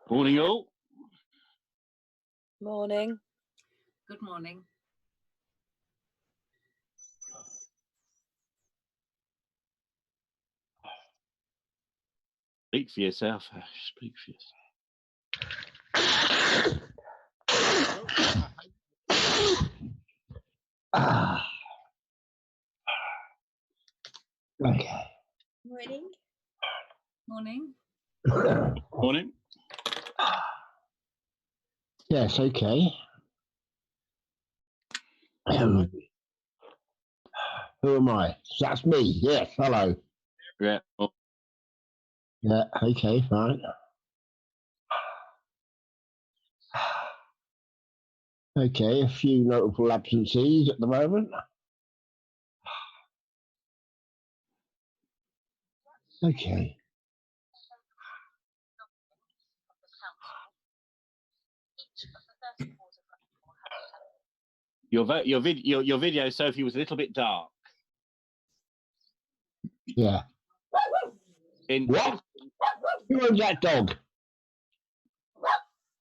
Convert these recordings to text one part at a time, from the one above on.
Morning, all. Morning. Good morning. Speak for yourself. Speak for yourself. Okay. Morning. Morning. Morning. Yes, okay. Who am I? That's me. Yes, hello. Yeah. Oh, Yeah, okay, fine. Okay, a few notable absences at the moment. Okay. your video, Sophie, was a little bit dark. Yeah. What? Who owns that dog?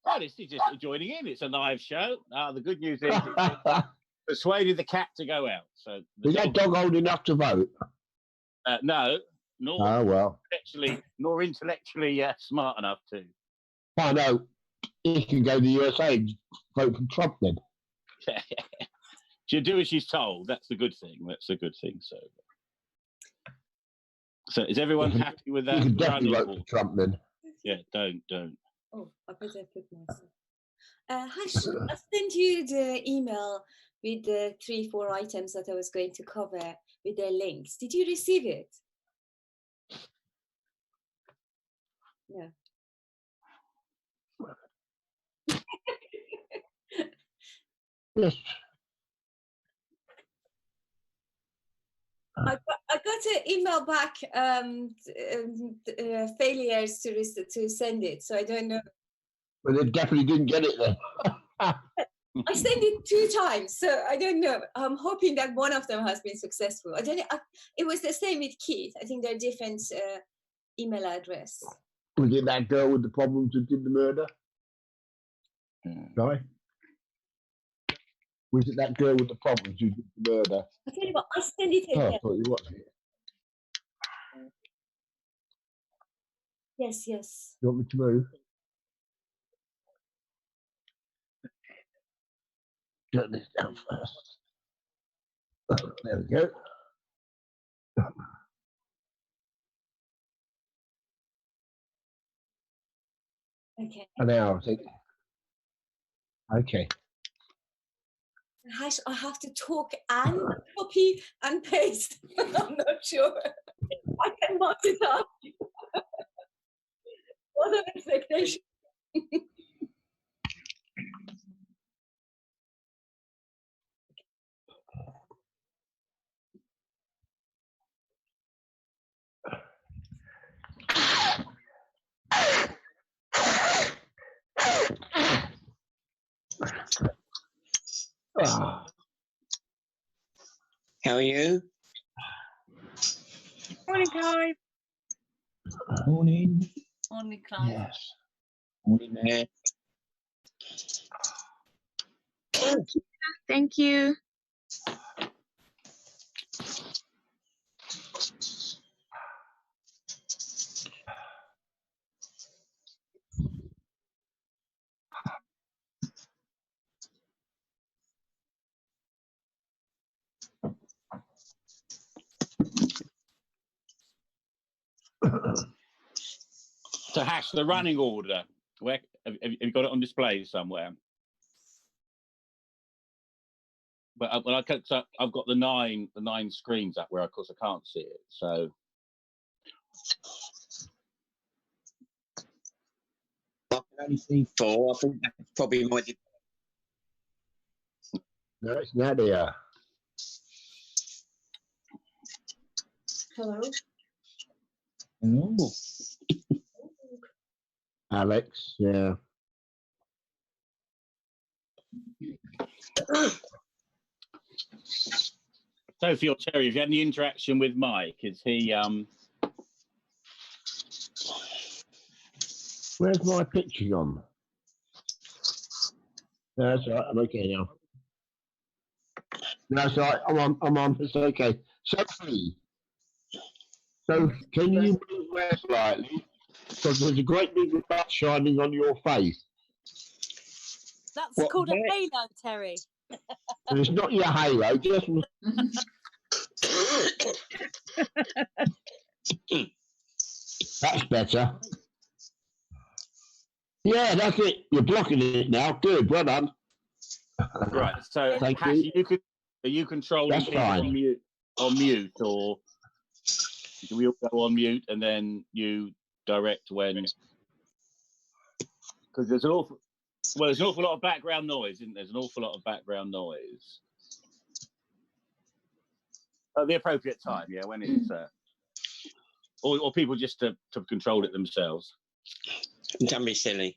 Well, it's just joining in. It's a live show. The good news is it's persuaded the cat to go out. So is that dog old enough to vote? No, nor intellectually smart enough to. I know. He can go to the USA and vote for Trump then. She'll do as she's told. That's the good thing. That's a good thing. So is everyone happy with that? You can definitely vote for Trump then. Yeah, don't. Oh, I better put myself. Hash, I sent you the email with the 3-4 items that I was going to cover with their links. Did you receive it? No. Yes. I got an email back, failures to send it, so I don't know. But they definitely didn't get it then. I sent it 2 times, so I don't know. I'm hoping that one of them has been successful. I don't know. It was the same with Keith. I think they're different email address. Was it that girl with the problems who did the murder? Sorry? Was it that girl with the problems who did the murder? I tell you what, I send it again. Oh, I thought you watched it. Yes, yes. You want me to move? Get this down first. There we go. Okay. An hour, I think. Okay. Hash, I have to talk and copy and paste. I'm not sure. I can multitask. What an expectation. How are you? Morning, Clive. Morning. Morning, Clive. Yes. Morning, there. Thank you. So Hash, the running order. Where have you got it on display somewhere? But I've got the nine screens up where, of course, I can't see it. So I can only see 4. I think that's probably my. No, it's Nadia. Hello. Hello. Alex, yeah. Sophie or Terry, have you had any interaction with Mike? Is he Where's my picture gone? No, that's all right. I'm okay now. No, it's all right. I'm on. It's okay. Sophie. So, can you move there slightly? Because there's a great big light shining on your face. That's What, called a where- halo, Terry. And it's not your halo, just that's better. Yeah, that's it. You're blocking it now. Good, well done. Right. So, Thank Hash, you. are you controlling That's people fine. on mute, or do we all go on mute and then you direct when? Because there's an awful lot of background noise, isn't there? There's an awful lot of background noise. At the appropriate time, yeah, when it's or people just to control it themselves. Don't be silly.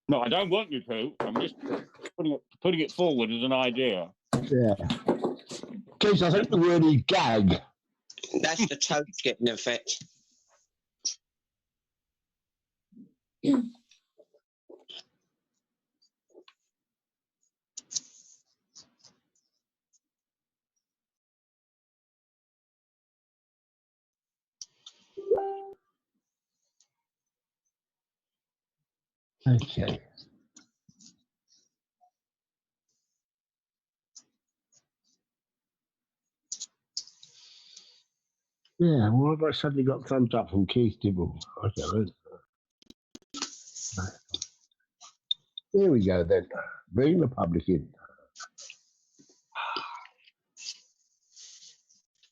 No, I don't want you to. I'm just putting it forward as an idea. Yeah. Keith, I think the word is gag. That's the toast getting effect. Okay. Yeah, why have I suddenly got thumbs up from Keith Dibble? I don't know. There we go then. Bring the public in.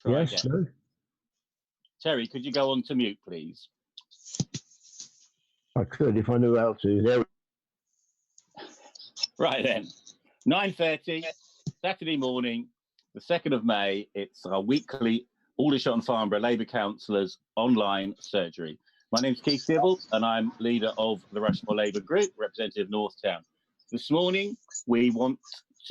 Try Yes, again. no? Terry, could you go on to mute, please? I could if I knew how to. There. Right then. 9:30, Saturday morning, the 2nd of May. It's our weekly Aldershot and Farnborough Labour Councillors online surgery. My name's Keith Dibble, and I'm leader of the Rushmore Labour Group, representative Northtown. This morning, we want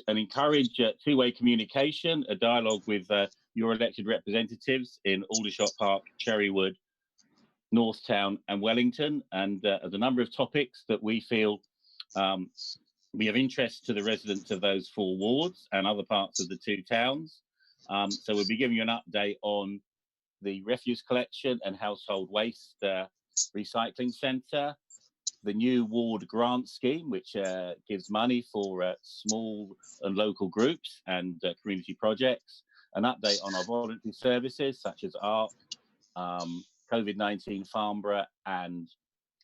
and encourage two-way communication, a dialogue with your elected representatives in Aldershot Park, Cherrywood, Northtown and Wellington, and there's a number of topics that we feel we have interest to the residents of those 4 wards and other parts of the 2 towns. So we'll be giving you an update on the refuse collection and household waste recycling centre, the new ward grant scheme, which gives money for small and local groups and community projects, an update on our voluntary services such as ARC, COVID-19 Farnborough and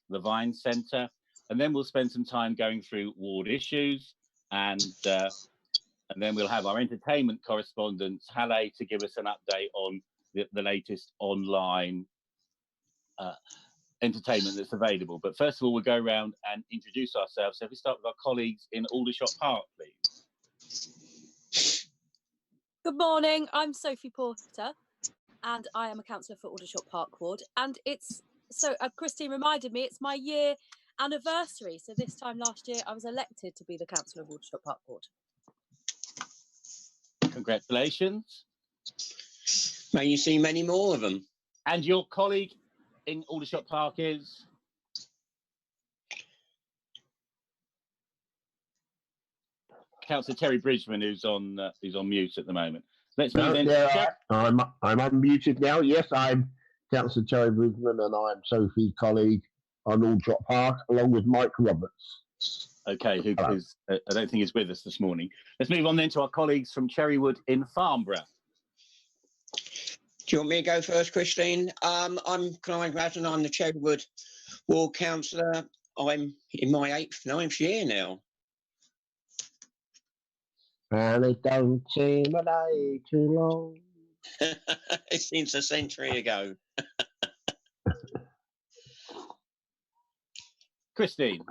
the Vine Centre. And then we'll spend some time going through ward issues, and then we'll have our entertainment correspondent, Halle, to give us an update on the latest online entertainment that's available. But first of all, we'll go around and introduce ourselves. So if we start with our colleagues in Aldershot Park, please. Good morning. I'm Sophie Porter, and I am a councillor for Aldershot Park Ward. And it's so Christine reminded me it's my year anniversary. So this time last year, I was elected to be the councillor of Aldershot Park Ward. Congratulations. May you see many more of them. And your colleague in Aldershot Park is? Councillor Terry Bridgman, who's on mute at the moment. Let's move in. I'm unmuted now. Yes, I'm Councillor Terry Bridgman, and I'm Sophie's colleague on Aldershot Park, along with Mike Roberts. Okay, who is, I don't think is with us this morning. Let's move on then to our colleagues from Cherrywood in Farnborough. Do you want me to go first, Christine? I'm Clive Radden. I'm the Cherrywood Ward Councillor. I'm in my 9th year now. And it don't seem a day too long. It seems a century ago. Christine.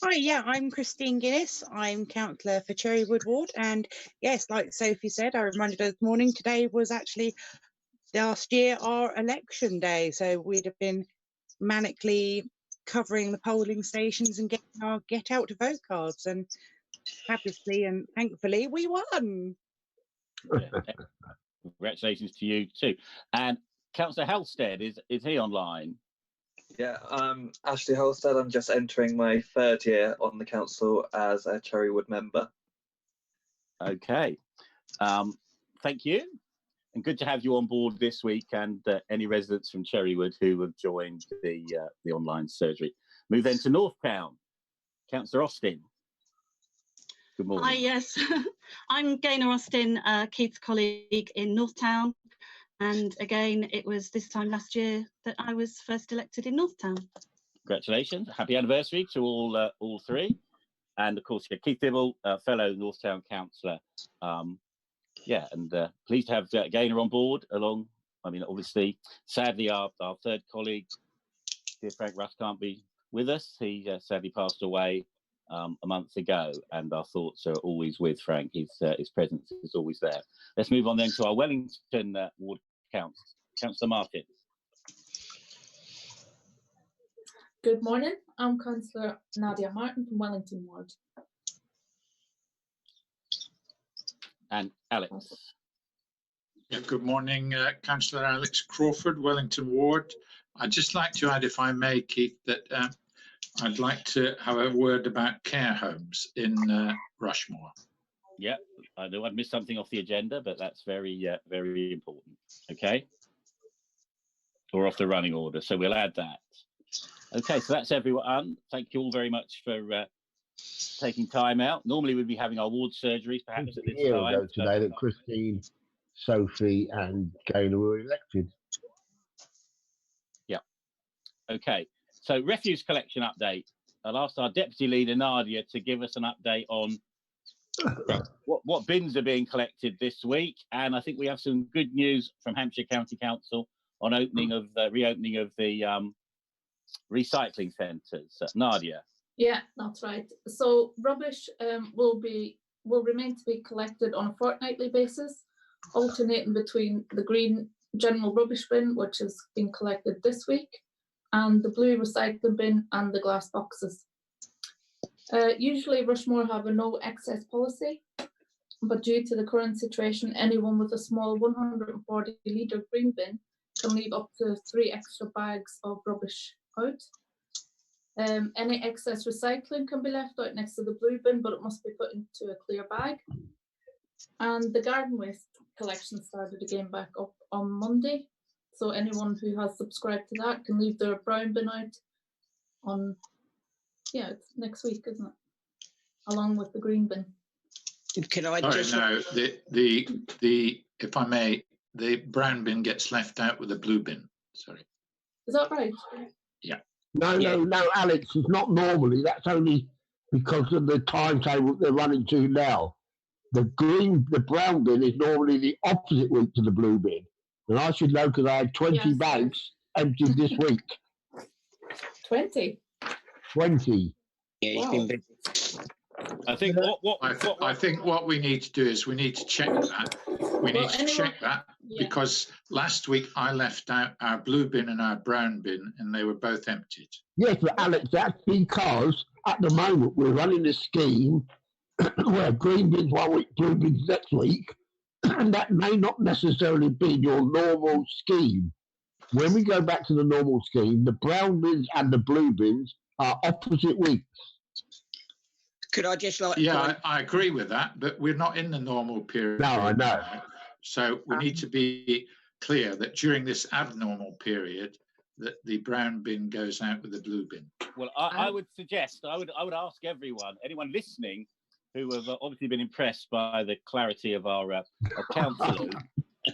Hi, yeah, I'm Christine Guinness. I'm councillor for Cherrywood Ward, and yes, like Sophie said, I reminded her this morning, today was actually last year our election day, so we'd have been manically covering the polling stations and getting our get out to vote cards, and fabulously and thankfully we won. Yeah. Congratulations to you too. And Councillor Halstead, is he online? Yeah, Ashley Holstead. I'm just entering my 3rd year on the council as a Cherrywood member. Okay. Thank you. And good to have you on board this week, and any residents from Cherrywood who have joined the online surgery. Move then to Northtown. Councillor Austin. Good morning. Hi, yes. I'm Gaynor Austin, Keith's colleague in Northtown. And again, it was this time last year that I was first elected in Northtown. Congratulations. Happy anniversary to all three. And of course, Keith Dibble, fellow Northtown councillor. Yeah, and pleased to have Gaynor on board along. I mean, obviously, sadly, our 3rd colleague, dear Frank Russ, can't be with us. He sadly passed away a month ago, and our thoughts are always with Frank. His presence is always there. Let's move on then to our Wellington ward Councillor Martin. Good morning. I'm Councillor Nadia Martin from Wellington Ward. And Alex. Yeah, good morning, Councillor Alex Crawford, Wellington Ward. I'd just like to add, if I may, Keith, that I'd like to have a word about care homes in Rushmore. Yeah, I know I'd missed something off the agenda, but that's very, very important. Okay. Or off the running order, so we'll add that. Okay, so that's everyone. Thank you all very much for taking time out. Normally we'd be having our ward surgeries perhaps at this time. Ago today that Christine, Sophie and Gaynor were elected. Yeah. Okay, so refuse collection update. I'll ask our deputy leader Nadia to give us an update on what bins are being collected this week, and I think we have some good news from Hampshire County Council on reopening of the recycling centres. Nadia. Yeah, that's right. So rubbish will remain to be collected on a fortnightly basis, alternating between the green general rubbish bin, which is being collected this week, and the blue recycling bin and the glass boxes. Usually Rushmore have a no excess policy, but due to the current situation, anyone with a small 140 litre green bin can leave up to 3 extra bags of rubbish out. Any excess recycling can be left out next to the blue bin, but it must be put into a clear bag. And the garden waste collection started again back up on Monday. So anyone who has subscribed to that can leave their brown bin out on, yeah, it's next week, isn't it? Along with the green bin. Can I just... No, if I may, the brown bin gets left out with the blue bin. Sorry. Is that right? Yeah. No, Alex, it's not normally. That's only because of the timetable they're running to now. The brown bin is normally the opposite week to the blue bin. And I should know because I had 20 bags emptied this week. 20? 20. Yeah, he's been busy. I think I think what we need to do is we need to check that. We need to check that because last week I left out our blue bin and our brown bin and they were both emptied. Yes, but Alex, that's because at the moment we're running a scheme where green bins 1 week, blue bins next week, and that may not necessarily be your normal scheme. When we go back to the normal scheme, the brown bins and the blue bins are opposite weeks. Could I just like... Yeah, I agree with that, but we're not in the normal period. No, I know. So we need to be clear that during this abnormal period, that the brown bin goes out with the blue bin. Well, I would suggest, I would ask anyone listening who have obviously been impressed by the clarity of our councillors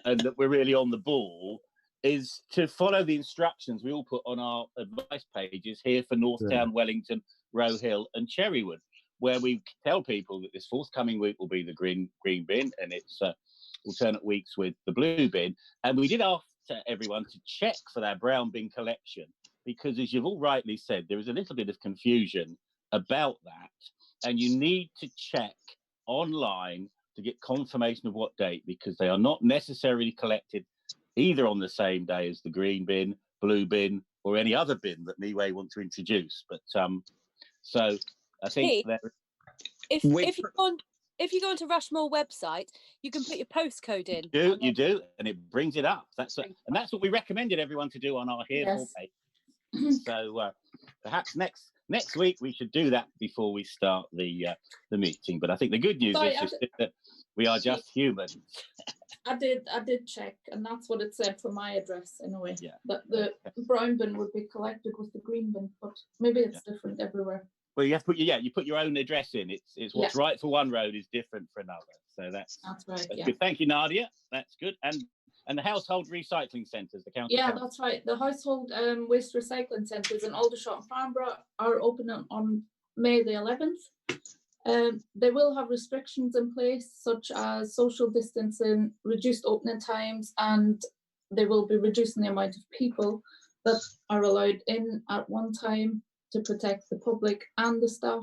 and that we're really on the ball, is to follow the instructions we all put on our advice pages here for Northtown, Wellington, Roe Hill and Cherrywood, where we tell people that this forthcoming week will be the green bin and it's alternate weeks with the blue bin. And we did ask everyone to check for their brown bin collection because, as you've all rightly said, there is a little bit of confusion about that. And you need to check online to get confirmation of what date, because they are not necessarily collected either on the same day as the green bin, blue bin, or any other bin that MeWay want to introduce. But so I think that... If you go onto Rushmore website, you can put your postcode in. You do, and it brings it up. That's what we recommended everyone to do on our Here For page. So perhaps next week we should do that before we start the meeting. But I think the good news is that we are just human. I did check, and that's what it said for my address anyway. Yeah. That the brown bin would be collected with the green bin, but maybe it's different everywhere. Well, you have to put you put your own address in. It's what's right for one road is different for another. So that's right. That's good. Thank you, Nadia. That's good. And the household recycling centres, the council. Yeah, that's right. The household waste recycling centres in Aldershot and Farnborough are opening on May the 11th. They will have restrictions in place, such as social distancing, reduced opening times, and they will be reducing the amount of people that are allowed in at one time to protect the public and the staff.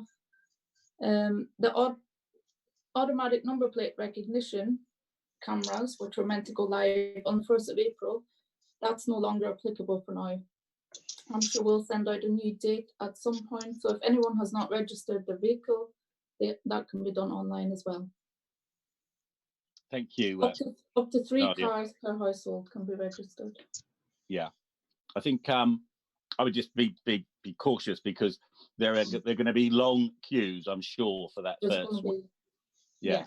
The automatic number plate recognition cameras, which were meant to go live on the 1st of April, that's no longer applicable for now. I'm sure we'll send out a new date at some point. So if anyone has not registered their vehicle, that can be done online as well. Thank you. Up to 3 cars per household can be registered. Yeah, I think I would just be cautious, because there are going to be long queues, I'm sure, for that first one. Yeah.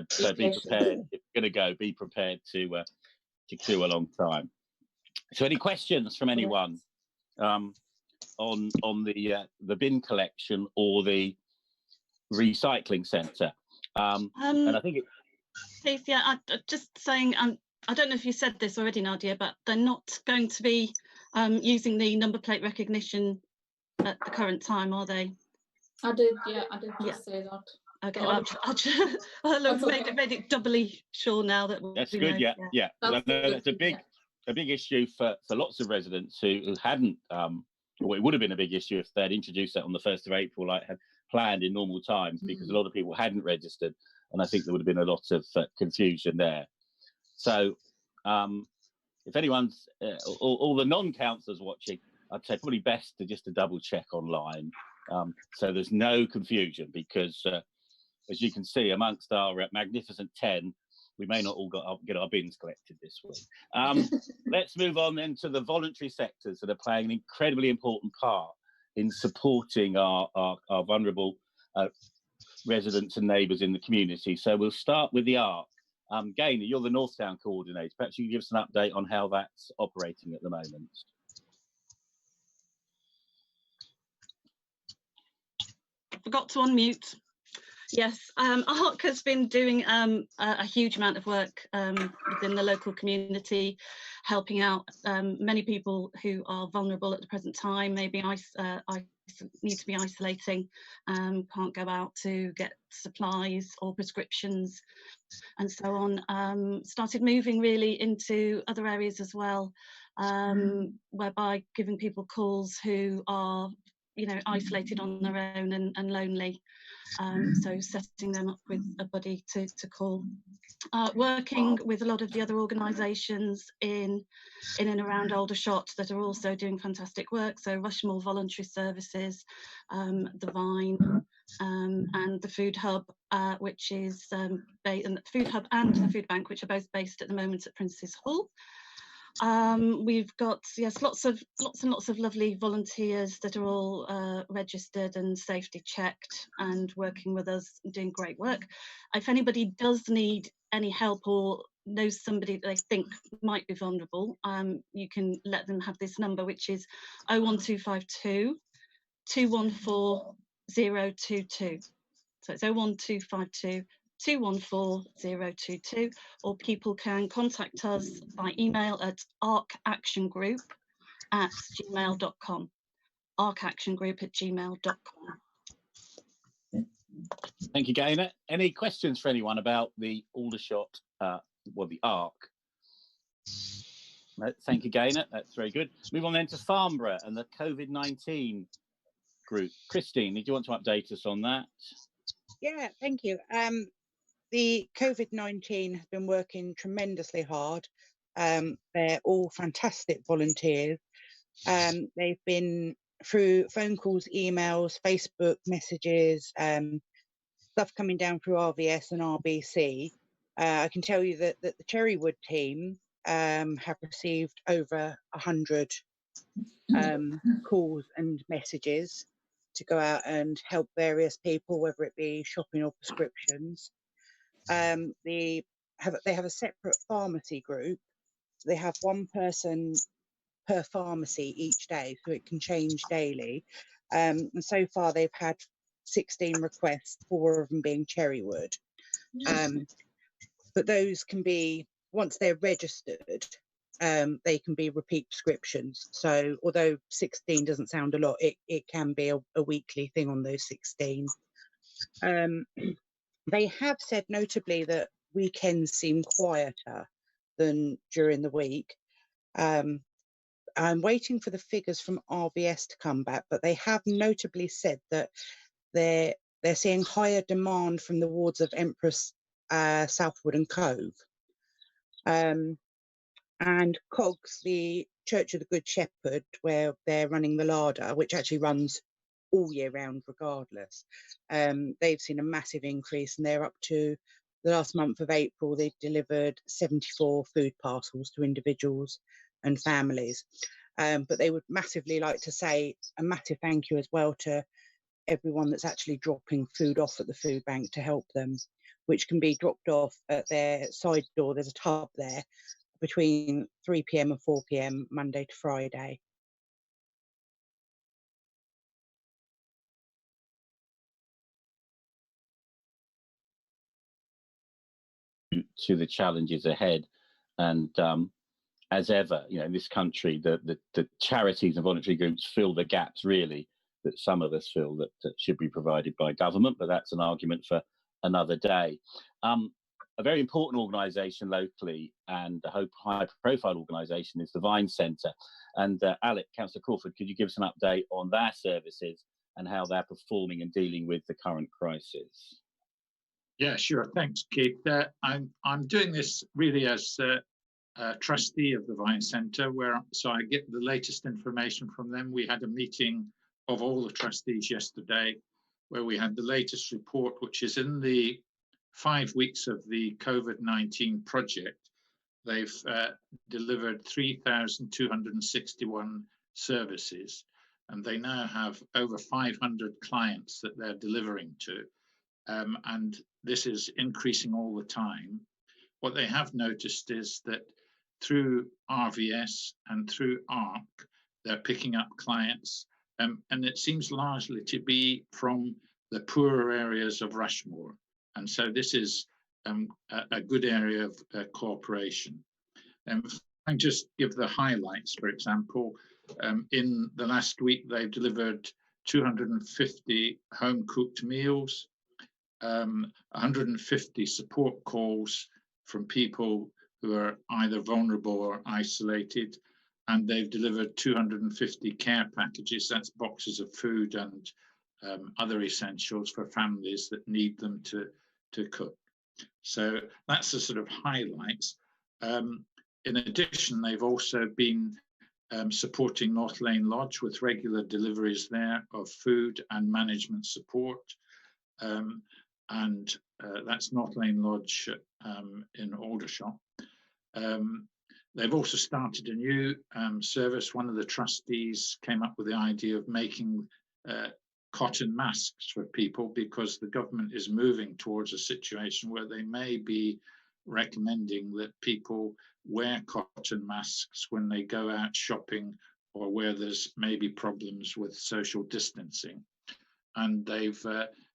So be prepared. If you're going to go, be prepared to queue a long time. So any questions from anyone on the bin collection or the recycling centre? And I think Keith, I'm just saying, I don't know if you said this already, Nadia, but they're not going to be using the number plate recognition at the current time, are they? I did just say that. Okay, I've made it doubly sure now that that's good. Know. Yeah. That's a big issue for lots of residents who hadn't. Well, it would have been a big issue if they'd introduced that on the 1st of April, like had planned in normal times, because a lot of people hadn't registered, and I think there would have been a lot of confusion there. So, if anyone's all the non-councillors watching, I'd say probably best to double check online, so there's no confusion, because as you can see, amongst our magnificent 10, we may not all get our bins collected this week. Let's move on then to the voluntary sectors that are playing an incredibly important part in supporting our vulnerable residents and neighbours in the community. So we'll start with the ARC. Gaynor, you're the Northtown coordinator. Perhaps you can give us an update on how that's operating at the moment. Forgot to unmute. Yes, ARC has been doing a huge amount of work within the local community, helping out many people who are vulnerable at the present time, maybe need to be isolating, can't go out to get supplies or prescriptions and so on. Started moving really into other areas as well, whereby giving people calls who are isolated on their own and lonely. So setting them up with a buddy to call. Working with a lot of the other organisations in and around Aldershot that are also doing fantastic work. So Rushmore Voluntary Services, the Vine, and the Food Hub, which is and the Food Hub and the Food Bank, which are both based at the moment at Prince's Hall. We've got lots and lots of lovely volunteers that are all registered and safety checked and working with us, doing great work. If anybody does need any help or knows somebody that they think might be vulnerable, you can let them have this number, which is 01252 214 022. So it's 01252 214 022, or people can contact us by email at arcactiongroup@gmail.com. arcactiongroup@gmail.com. Thank you, Gaynor. Any questions for anyone about the Aldershot, the ARC? No, thank you, Gaynor. That's very good. Move on then to Farnborough and the COVID-19 group. Christine, did you want to update us on that? Yeah, thank you. The COVID-19 has been working tremendously hard. They're all fantastic volunteers. They've been through phone calls, emails, Facebook messages, stuff coming down through RVS and RBC. I can tell you that the Cherrywood team have received over 100 calls and messages to go out and help various people, whether it be shopping or prescriptions. They have a separate pharmacy group. So they have one person per pharmacy each day, so it can change daily. And so far they've had 16 requests, 4 of them being Cherrywood. But those can be, once they're registered, they can be repeat prescriptions. So although 16 doesn't sound a lot, it can be a weekly thing on those 16. They have said notably that weekends seem quieter than during the week. I'm waiting for the figures from RVS to come back, but they have notably said that they're seeing higher demand from the wards of Empress, Southwood and Cove. And Cogs, the Church of the Good Shepherd, where they're running the larder, which actually runs all year round regardless, they've seen a massive increase, and they're up to the last month of April, they delivered 74 food parcels to individuals and families. But they would massively like to say a massive thank you as well to everyone that's actually dropping food off at the food bank to help them, which can be dropped off at their side door. There's a tub there between 3 p.m. and 4 p.m. Monday to Friday. To the challenges ahead, and as ever, you know, in this country, the charities and voluntary groups fill the gaps really that some of us feel that should be provided by government, but that's an argument for another day. A very important organisation locally and a high-profile organisation is the Vine Centre. And Alec, Councillor Crawford, could you give us an update on their services and how they're performing and dealing with the current crisis? Yeah, sure. Thanks, Keith. I'm doing this really as a trustee of the Vine Centre, so I get the latest information from them. We had a meeting of all the trustees yesterday, where we had the latest report, which is in the 5 weeks of the COVID-19 project. They've delivered 3,261 services, and they now have over 500 clients that they're delivering to. And this is increasing all the time. What they have noticed is that through RVS and through ARC, they're picking up clients, and it seems largely to be from the poorer areas of Rushmore. And so this is a good area of cooperation. If I just give the highlights, for example, in the last week, they've delivered 250 home-cooked meals, 150 support calls from people who are either vulnerable or isolated, and they've delivered 250 care packages, that's boxes of food and other essentials for families that need them to cook. So that's the sort of highlights. In addition, they've also been supporting North Lane Lodge with regular deliveries there of food and management support. And that's North Lane Lodge in Aldershot. They've also started a new service. One of the trustees came up with the idea of making cotton masks for people, because the government is moving towards a situation where they may be recommending that people wear cotton masks when they go out shopping or where there's maybe problems with social distancing. And they've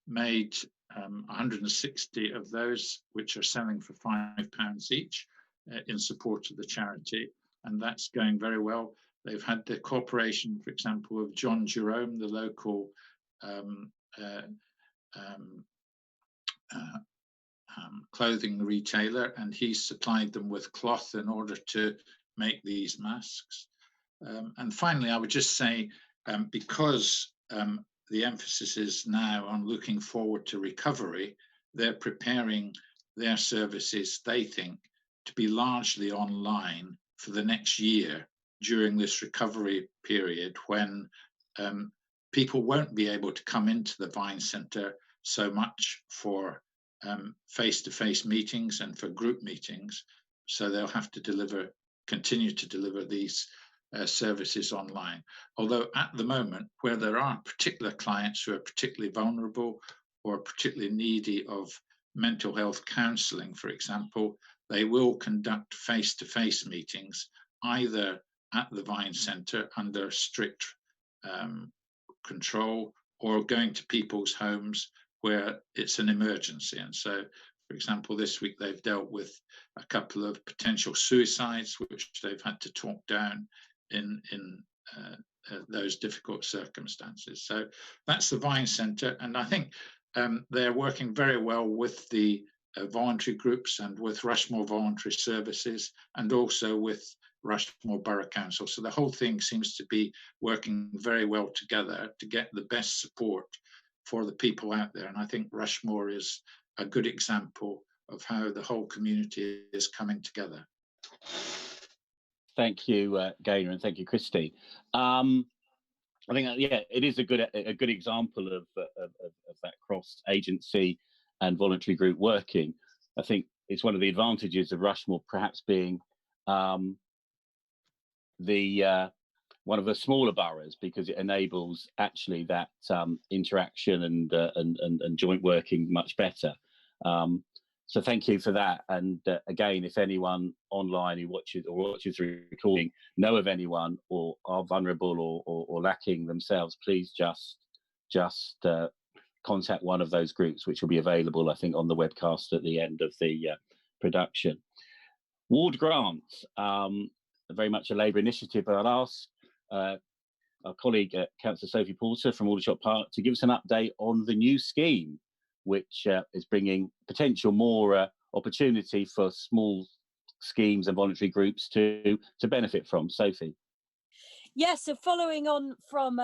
made 160 of those, which are selling for £5 each in support of the charity, and that's going very well. They've had the cooperation, for example, of John Jerome, the local clothing retailer, and he's supplied them with cloth in order to make these masks. And finally, I would just say, because the emphasis is now on looking forward to recovery, they're preparing their services, they think, to be largely online for the next year during this recovery period, when people won't be able to come into the Vine Centre so much for face-to-face meetings and for group meetings, so they'll have to continue to deliver these services online. Although at the moment, where there are particular clients who are particularly vulnerable or particularly needy of mental health counselling, for example, they will conduct face-to-face meetings either at the Vine Centre under strict control, or going to people's homes where it's an emergency. And so, for example, this week they've dealt with a couple of potential suicides, which they've had to talk down in those difficult circumstances. So that's the Vine Centre, and I think they're working very well with the voluntary groups and with Rushmore Voluntary Services, and also with Rushmore Borough Council. So the whole thing seems to be working very well together to get the best support for the people out there. And I think Rushmore is a good example of how the whole community is coming together. Thank you, Gaynor, and thank you, Christy. I think, yeah, it is a good example of that cross-agency and voluntary group working. I think it's one of the advantages of Rushmore perhaps being one of the smaller boroughs, because it enables actually that interaction and joint working much better. So thank you for that. And again, if anyone online who watches the recording know of anyone or are vulnerable or lacking themselves, please just contact one of those groups, which will be available, I think, on the webcast at the end of the production. Ward grants, very much a Labour initiative, but I'll ask our colleague, Councillor Sophie Porter from Aldershot Park, to give us an update on the new scheme, which is bringing potential more opportunity for small schemes and voluntary groups to benefit from. Sophie. Yes, so following on from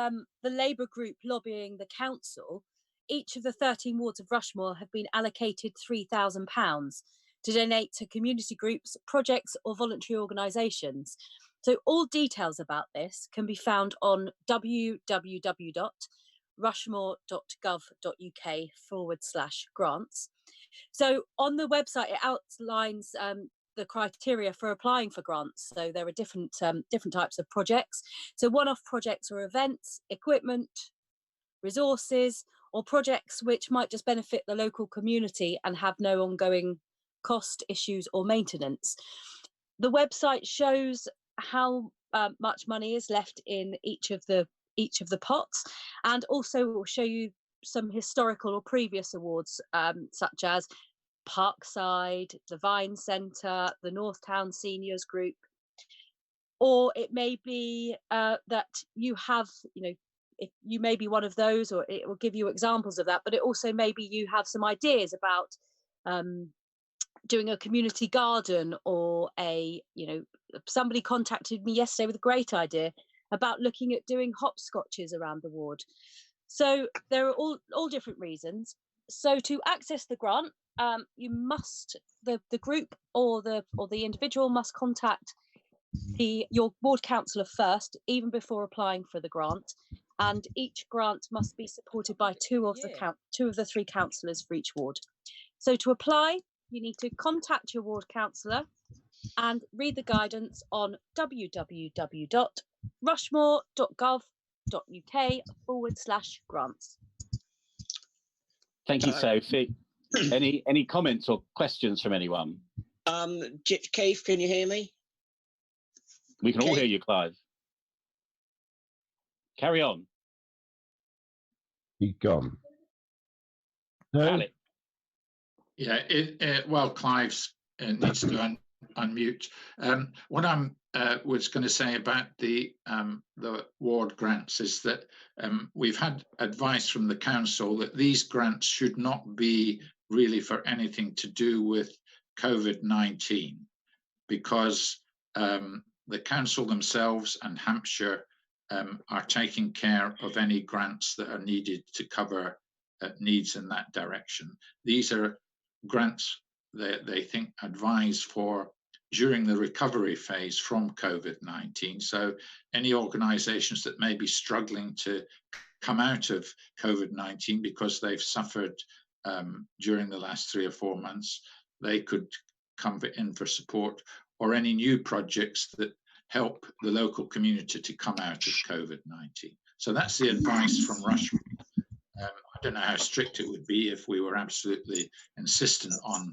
the Labour group lobbying the council, each of the 13 wards of Rushmore have been allocated £3,000 to donate to community groups, projects or voluntary organisations. So all details about this can be found on www.rushmore.gov.uk/grants. So on the website, it outlines the criteria for applying for grants. So there are different types of projects. So one-off projects or events, equipment, resources, or projects which might just benefit the local community and have no ongoing cost issues or maintenance. The website shows how much money is left in each of the pots, and also will show you some historical or previous awards, such as Parkside, the Vine Centre, the Northtown Seniors Group. Or it may be that you have, if you may be one of those, or it will give you examples of that, but it also maybe you have some ideas about doing a community garden, or somebody contacted me yesterday with a great idea about looking at doing hopscotches around the ward. So there are all different reasons. So to access the grant, you must, the group or the individual must contact your ward councillor first, even before applying for the grant, and each grant must be supported by two of the three councillors for each ward. So to apply, you need to contact your ward councillor and read the guidance on www.rushmore.gov.uk/grants. Thank you, Sophie. Any comments or questions from anyone? Keith, can you hear me? We can all hear you, Clive. Carry on. He's gone. No? Alex. Yeah, well, Clive needs to unmute. What I was going to say about the ward grants is that we've had advice from the council that these grants should not be really for anything to do with COVID-19, because the council themselves and Hampshire are taking care of any grants that are needed to cover needs in that direction. These are grants that they think advise for during the recovery phase from COVID-19. So any organisations that may be struggling to come out of COVID-19 because they've suffered during the last 3 or 4 months, they could come in for support, or any new projects that help the local community to come out of COVID-19. So that's the advice from Rushford. I don't know how strict it would be if we were absolutely insistent on